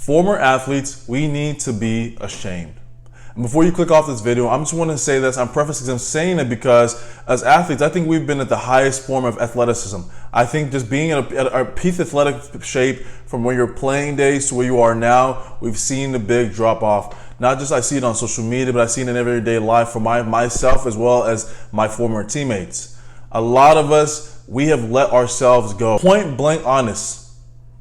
Former athletes, we need to be ashamed. And before you click off this video, I just want to say this. I'm prefacing, I'm saying it because as athletes, I think we've been at the highest form of athleticism. I think just being at a peak athletic shape from where your playing days to where you are now, we've seen the big drop off. Not just I see it on social media, but I see it in everyday life for myself as well as my former teammates. A lot of us, we have let ourselves go. Point blank honest.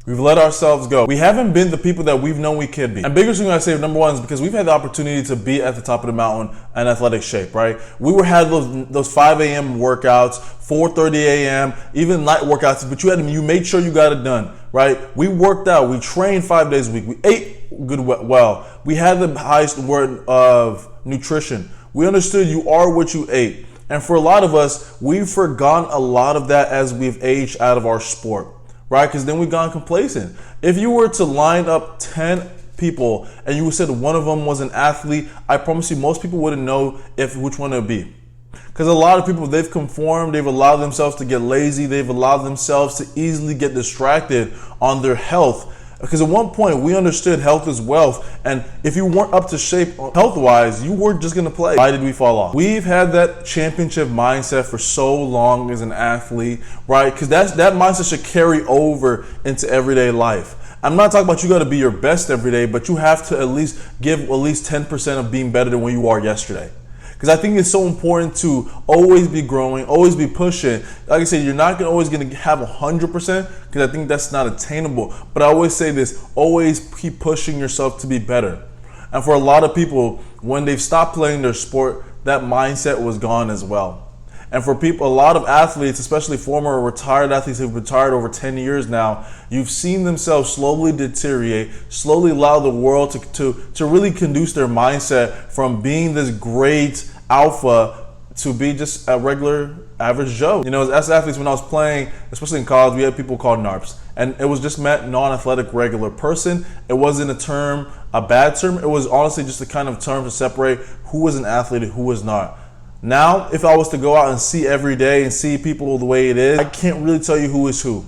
We've let ourselves go. We haven't been the people that we've known we could be. And biggest thing I say, number one, is because we've had the opportunity to be at the top of the mountain in athletic shape, right? We had those 5 a.m. workouts, 4:30 a.m., even night workouts, but you made sure you got it done, right? We worked out. We trained 5 days a week. We ate good, well. We had the highest word of nutrition. We understood you are what you ate. And for a lot of us, we've forgotten a lot of that as we've aged out of our sport. Right? Because then we've gone complacent. If you were to line up 10 people and you said one of them was an athlete, I promise you most people wouldn't know which one it would be. Because a lot of people, they've conformed, they've allowed themselves to get lazy, they've allowed themselves to easily get distracted on their health. Because at one point we understood health is wealth, and if you weren't up to shape health-wise, you weren't just gonna play. Why did we fall off? We've had that championship mindset for so long as an athlete, right? Because that mindset should carry over into everyday life. I'm not talking about you gotta be your best every day, but you have to at least give at least 10% of being better than when you are yesterday. Because I think it's so important to always be growing, always be pushing. Like I said, you're not always going to have 100% because I think that's not attainable. But I always say this, always keep pushing yourself to be better. And for a lot of people, when they've stopped playing their sport, that mindset was gone as well. And for people, a lot of athletes, especially former retired athletes who've retired over 10 years now, you've seen themselves slowly deteriorate, slowly allow the world to really conduce their mindset from being this great alpha to be just a regular average Joe. You know, as athletes, when I was playing, especially in college, we had people called NARPs. And it was just meant non-athletic regular person. It wasn't a bad term. It was honestly just a kind of term to separate who was an athlete and who was not. Now, if I was to go out and see every day and see people the way it is, I can't really tell you who is who.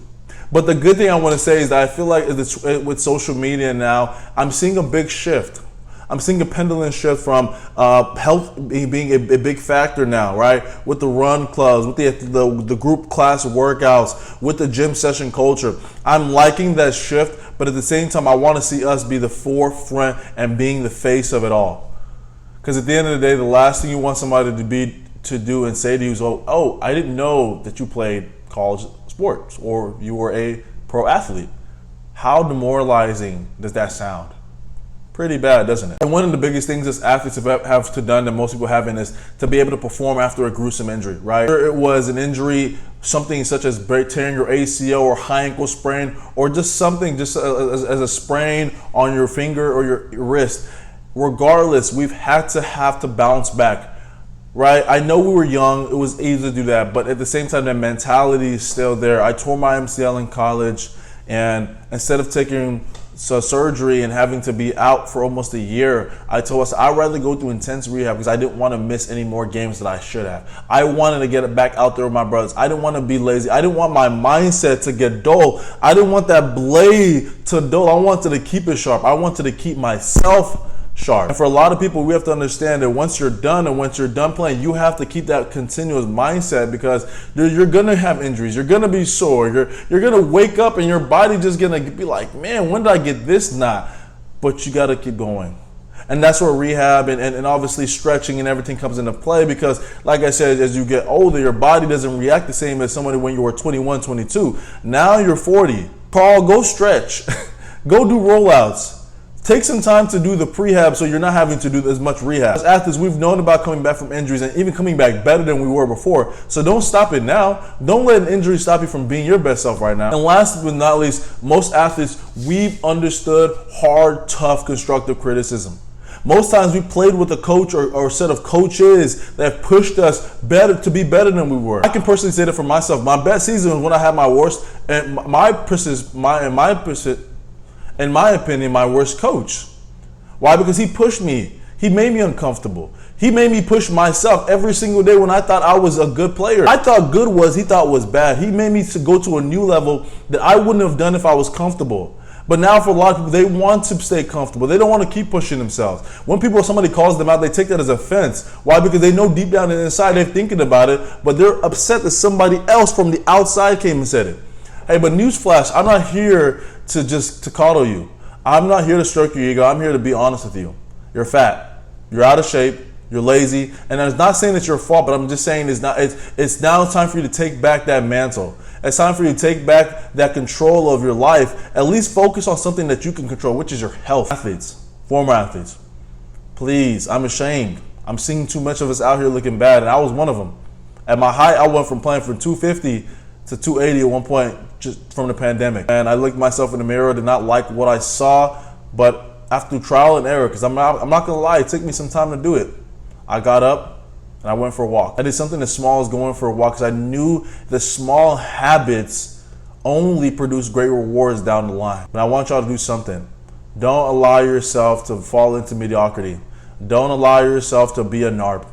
But the good thing I want to say is that I feel like with social media now, I'm seeing a big shift. I'm seeing a pendulum shift from health being a big factor now, right? With the run clubs, with the group class workouts, with the gym session culture. I'm liking that shift, but at the same time, I want to see us be the forefront and being the face of it all. Because at the end of the day, the last thing you want somebody to do and say to you is, oh, I didn't know that you played college sports or you were a pro athlete. How demoralizing does that sound? Pretty bad, doesn't it? And one of the biggest things that athletes have done that most people haven't is to be able to perform after a gruesome injury, right? Whether it was an injury, something such as tearing your ACL or high ankle sprain, or just something as a sprain on your finger or your wrist. Regardless, we've had to bounce back, right? I know we were young, it was easy to do that, but at the same time, that mentality is still there. I tore my MCL in college, and instead of taking surgery and having to be out for almost a year, I told us I'd rather go through intense rehab because I didn't want to miss any more games that I should have. I wanted to get it back out there with my brothers. I didn't want to be lazy. I didn't want my mindset to get dull. I didn't want that blade to dull. I wanted to keep it sharp. I wanted to keep myself sharp. And for a lot of people, we have to understand that once you're done playing, you have to keep that continuous mindset because you're gonna have injuries, you're gonna be sore, you're gonna wake up and your body just gonna be like, man, when did I get this knot? But you gotta keep going. And that's where rehab and obviously stretching and everything comes into play because, like I said, as you get older, your body doesn't react the same as somebody when you were 21, 22. Now you're 40. Carl, go stretch. Go do rollouts. Take some time to do the prehab so you're not having to do as much rehab. As athletes, we've known about coming back from injuries and even coming back better than we were before. So don't stop it now. Don't let an injury stop you from being your best self right now. And last but not least, most athletes, we've understood hard, tough, constructive criticism. Most times we played with a coach or a set of coaches that pushed us to be better than we were. I can personally say that for myself. My best season was when I had my worst, and in my opinion, my worst coach. Why? Because he pushed me. He made me uncomfortable. He made me push myself every single day when I thought I was a good player. I thought good was, he thought was bad. He made me to go to a new level that I wouldn't have done if I was comfortable. But now for a lot of people, they want to stay comfortable. They don't want to keep pushing themselves. When somebody calls them out, they take that as offense. Why? Because they know deep down inside they're thinking about it, but they're upset that somebody else from the outside came and said it. Hey, but newsflash, I'm not here to coddle you. I'm not here to stroke your ego. I'm here to be honest with you. You're fat. You're out of shape. You're lazy. And I'm not saying it's your fault, but I'm just saying it's now time for you to take back that mantle. It's time for you to take back that control of your life. At least focus on something that you can control, which is your health. Athletes, former athletes, please, I'm ashamed. I'm seeing too much of us out here looking bad, and I was one of them. At my height, I went from playing for 250 to 280 at one point just from the pandemic. And I looked myself in the mirror, did not like what I saw, but after trial and error, because I'm not gonna lie, it took me some time to do it. I got up and I went for a walk. I did something as small as going for a walk because I knew the small habits only produce great rewards down the line. But I want y'all to do something. Don't allow yourself to fall into mediocrity. Don't allow yourself to be a narp.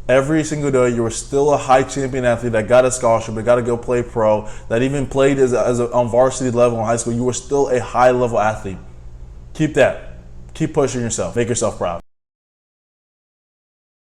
Every single day, you are still a high champion athlete that got a scholarship, that got to go play pro, that even played on varsity level in high school. You are still a high level athlete. Keep that. Keep pushing yourself. Make yourself proud.